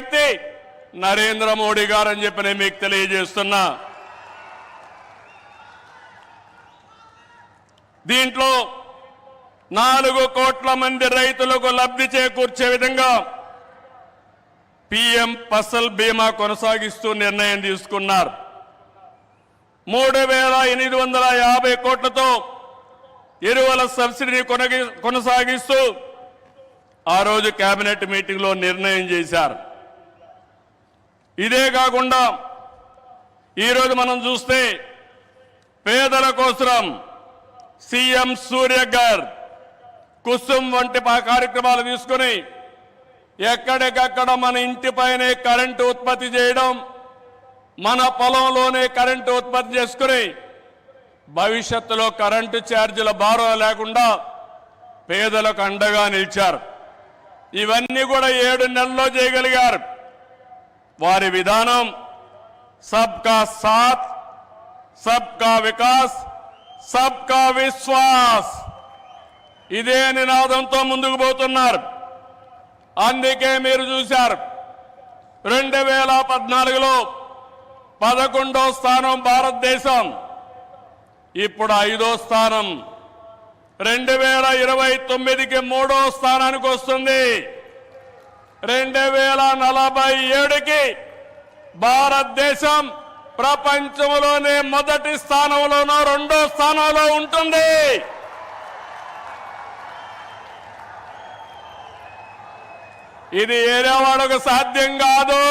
వ్యక్తి నరేంద్ర మోడీ గారు అని చెప్పి నేను మీకు తెలియజేస్తున్నా. దీంట్లో 4 కోట్ల మంది రైతులకు లబ్ధి చేకూర్చే విధంగా పీఎం ఫసల్ బీమా కొనసాగిస్తూ నిర్ణయం తీసుకున్నారు. 3,850 కోట్లతో ఎరువుల సబ్సిడీని కొనసాగిస్తూ ఆ రోజు కేబినెట్ మీటింగ్లో నిర్ణయం చేశారు. ఇదే కాకుండా ఈరోజు మనం చూస్తే పేదల కోసం సీఎం సూర్యఘర్, కుసుమ్ వంటి కార్యక్రమాలు తీసుకుని ఎక్కడికక్కడ మన ఇంటిపైనే కరెంటు ఉత్పత్తి చేయడం, మన పొలంలోనే కరెంటు ఉత్పత్తి చేసుకుని భవిష్యత్తులో కరెంటు ఛార్జీల భారం లేకుండా పేదలకు అండగా నిలిచారు. ఇవన్నీ కూడా 7 నెలల్లో చేయగలిగారు. వారి విధానం సబ్కా సాథ్, సబ్కా వికాస్, సబ్కా విశ్వాస్, ఇదే నినాదంతో ముందుకు పోతున్నారు. అందుకే మీరు చూశారు 2014లో 11వ స్థానం భారతదేశం, ఇప్పుడు 5వ స్థానం. 2029కి 3వ స్థానానికి వస్తుంది. 2047కి భారతదేశం ప్రపంచంలోనే మొదటి స్థానంలోనో 2వ స్థానంలో ఉంటుంది. ఇది ఏరేవాడకు సాధ్యం కాదు,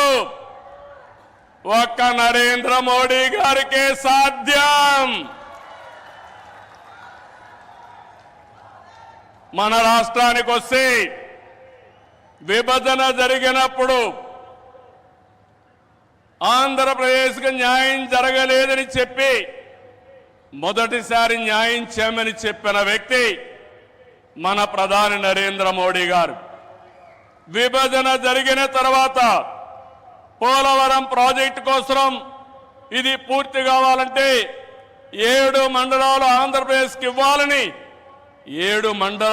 ఒక్క నరేంద్ర మోడీ గారికే సాధ్యం. మన రాష్ట్రానికి వస్తే విభజన జరిగినప్పుడు ఆంధ్రప్రదేశ్కి న్యాయం జరగలేదని చెప్పి మొదటిసారి న్యాయం చేయమని చెప్పిన వ్యక్తి మన ప్రధాని నరేంద్ర మోడీ గారు. విభజన జరిగిన తర్వాత పోలవరం ప్రాజెక్టు కోసం ఇది పూర్తి కావాలంటే 7 మండలాలు ఆంధ్రప్రదేశ్కి ఇవ్వాలని 7 మండలాలు